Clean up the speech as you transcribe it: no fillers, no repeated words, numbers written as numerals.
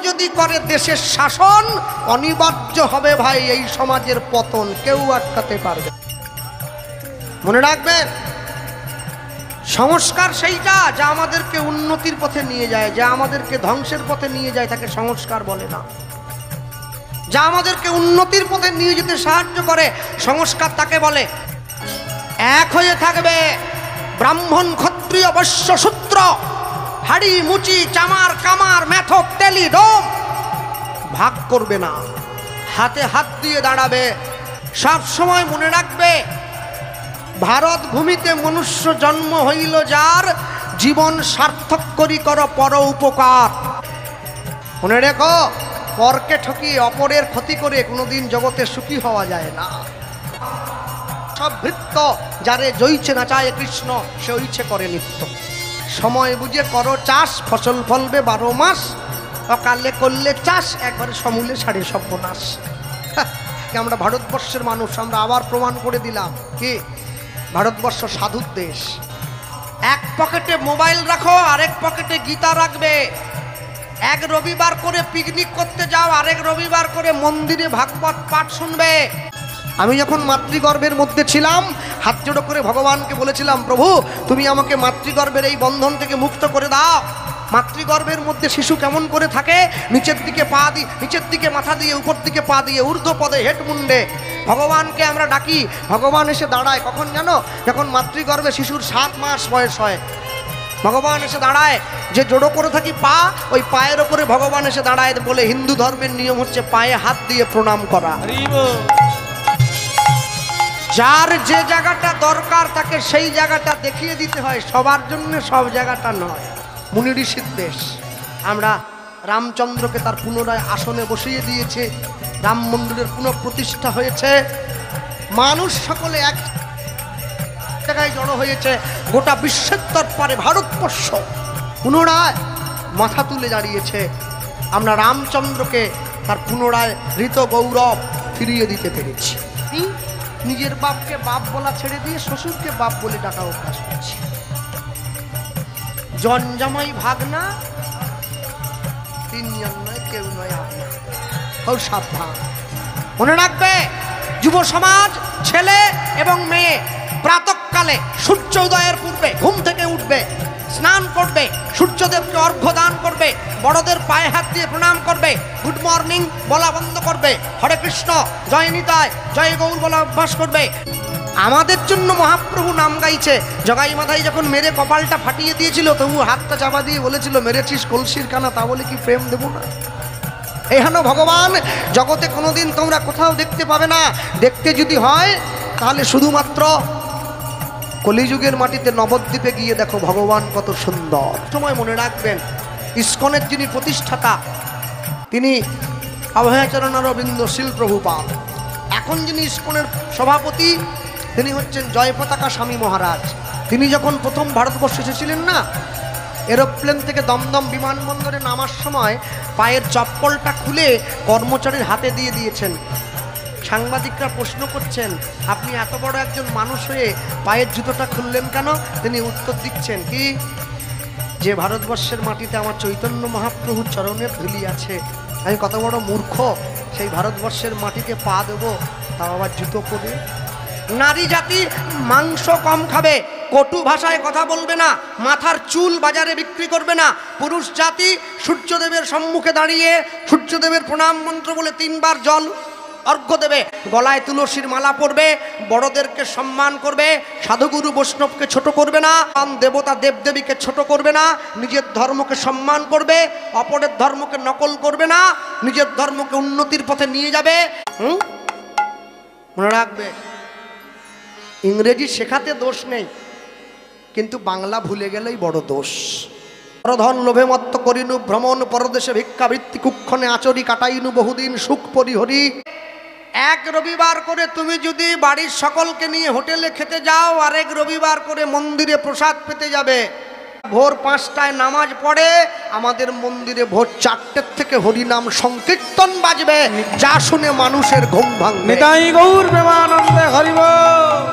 যদি করে দেশের শাসন, অনিবার্য হবে ভাই এই সমাজের পতন, কেউ আটকাতে পারবে। মনে রাখবেন, সংস্কার সেইটা যা আমাদেরকে উন্নতির পথে নিয়ে যায়, যা আমাদেরকে ধ্বংসের পথে নিয়ে যায় তাকে সংস্কার বলে না। যা আমাদেরকে উন্নতির পথে নিয়ে যেতে সাহায্য করে, সংস্কার তাকে বলে। এক হয়ে থাকবে ব্রাহ্মণ, ক্ষত্রিয়, বৈশ্য, শূদ্র, হাড়ি, মুচি, চামার, কামার, মেথক, তেলি, ডোম ভাগ করবে না, হাতে হাত দিয়ে দাঁড়াবে। সব সময় মনে রাখবে, ভারত ভূমিতে মনুষ্য জন্ম হইল যার, জীবন সার্থক করি কর পর উপকার। মনে রেখো, পরকে ঠকিয়ে অপরের ক্ষতি করে কোনোদিন জগতে সুখী হওয়া যায় না। সব ভৃত্য যারে জইছে না চায় কৃষ্ণ, সে ইচ্ছে করে নিত্য। সময় বুঝে করো চাষ, ফসল ফলবে 12 মাস। অকালে করলে চাষ, একবারে সমূলে সাড়ে সর্বনাশ। আমরা ভারতবর্ষের মানুষ, আমরা আবার প্রমাণ করে দিলাম কি ভারতবর্ষ সাধুর দেশ। এক পকেটে মোবাইল রাখো, আরেক পকেটে গীতা রাখবে। এক রবিবার করে পিকনিক করতে যাও, আরেক রবিবার করে মন্দিরে ভাগবত পাঠ শুনবে। আমি যখন মাতৃগর্ভের মধ্যে ছিলাম, হাত জোড়ো করে ভগবানকে বলেছিলাম, প্রভু তুমি আমাকে মাতৃগর্ভের এই বন্ধন থেকে মুক্ত করে দাও। মাতৃগর্ভের মধ্যে শিশু কেমন করে থাকে, নিচের দিকে পা দিয়ে, নিচের দিকে মাথা দিয়ে, উপর দিকে পা দিয়ে, ঊর্ধ্ব পদে হেড মুন্ডে ভগবানকে আমরা ডাকি। ভগবান এসে দাঁড়ায় কখন জানো? যখন মাতৃগর্ভে শিশুর 7 মাস বয়স হয়, ভগবান এসে দাঁড়ায়। যে জোড়ো করে থাকি পা, ওই পায়ের ওপরে ভগবান এসে দাঁড়ায়। বলে হিন্দু ধর্মের নিয়ম হচ্ছে পায়ে হাত দিয়ে প্রণাম করা। যার যে জায়গাটা দরকার তাকে সেই জায়গাটা দেখিয়ে দিতে হয়, সবার জন্য সব জায়গাটা নয়। মুনি ঋষির দেশ। আমরা রামচন্দ্রকে তার পুনরায় আসনে বসিয়ে দিয়েছে, রাম মন্দিরের পুনঃপ্রতিষ্ঠা হয়েছে, মানুষ সকলে এক জায়গায় জড়ো হয়েছে। গোটা বিশ্বের তরফে ভারতবর্ষ পুনরায় মাথা তুলে দাঁড়িয়েছে। আমরা রামচন্দ্রকে তার পুনরায় ঋত গৌরব ফিরিয়ে দিতে পেরেছি। নিজের বাপকে বাপ বলা ছেড়ে দিয়ে শ্বশুরকে বাপ বলে ডাকা অভ্যাস করছি। জনজামাই ভাগনা, 3 জন নয়, কেউ নয়, আপনার খুব সাবধান। মনে রাখবে, যুব সমাজ, ছেলে এবং মেয়ে প্রাতঃকালে সূর্য উদয়ের পূর্বে ঘুম থেকে উঠবে, স্নান করবে, সূর্যদেবকে অর্ঘ্য দান করবে, বড়দের পায়ে হাত দিয়ে প্রণাম করবে, গুড মর্নিং বলা বন্ধ করবে, হরে কৃষ্ণ, জয় নিতাই, জয় গৌর বলা অভ্যাস করবে। আমাদের জন্য মহাপ্রভু নাম গাইছে। জগাই মাথায় যখন মেরে কপালটা ফাটিয়ে দিয়েছিল, তবু হাতটা চাপা দিয়ে বলেছিল, মেরেছিস কলসির কানা, তা বলে কি প্রেম দেব না? এখানে ভগবান জগতে কোনোদিন তোমরা কোথাও দেখতে পাবে না। দেখতে যদি হয় তাহলে শুধুমাত্র কলিযুগের মাটিতে নবদ্বীপে গিয়ে দেখো ভগবান কত সুন্দর। সময় মনে রাখবেন, ইস্কনের যিনি প্রতিষ্ঠাতা তিনি অভয়াচরণ অরবিন্দ শীল প্রভুপাদ। এখন যিনি ইস্কনের সভাপতি তিনি হচ্ছেন জয় পতাকা স্বামী মহারাজ। তিনি যখন প্রথম ভারতবর্ষে এসেছিলেন না, এরোপ্লেন থেকে দমদম বিমানবন্দরে নামার সময় পায়ের চপ্পলটা খুলে কর্মচারীর হাতে দিয়ে দিয়েছেন। সাংবাদিকরা প্রশ্ন করছেন, আপনি এত বড় একজন মানুষ হয়ে পায়ের জুতোটা খুললেন কেন? তিনি উত্তর দিচ্ছেন কি, যে ভারতবর্ষের মাটিতে আমার চৈতন্য মহাপ্রভুর চরণের ধুলি আছে, আমি কত বড় মূর্খ, সেই ভারতবর্ষের মাটিতে পা দেবো, তাও আবার জুতো পরে। নারী জাতি মাংস কম খাবে, কটু ভাষায় কথা বলবে না, মাথার চুল বাজারে বিক্রি করবে না। পুরুষ জাতি সূর্যদেবের সম্মুখে দাঁড়িয়ে সূর্যদেবের প্রণাম মন্ত্র বলে 3 বার জল অর্ঘ্য দেবে, গলায় তুলসীর মালা পরবে, বড়দেরকে সম্মান করবে, সাধুগুরু বৈষ্ণবকে ছোট করবে না, দেবতা দেবদেবীকে ছোট করবে না, নিজের ধর্মকে সম্মান করবে, অপরের ধর্মকে নকল করবে না, নিজের ধর্মকে উন্নতির পথে নিয়ে যাবে। মনে রাখবে, ইংরেজি শেখাতে দোষ নেই, কিন্তু বাংলা ভুলে গেলেই বড় দোষ। পরধন লোভে মত্ত করিনু ভ্রমণ, পরদেশে ভিক্ষাবৃত্তি কুক্ষণে আচরি কাটাইনু বহুদিন সুখ পরিহরি। এক রবিবার করে তুমি যদি বাড়ির সকলকে নিয়ে হোটেলে খেতে যাও, আরেক রবিবার করে মন্দিরে প্রসাদ পেতে যাবে। ভোর 5টায় নামাজ পড়ে, আমাদের মন্দিরে ভোর 4টে থেকে হরিনাম সংকীর্তন বাজবে, যা শুনে মানুষের ঘুম ভাঙবে। নিতাই গৌর প্রেমানন্দে হরি বল।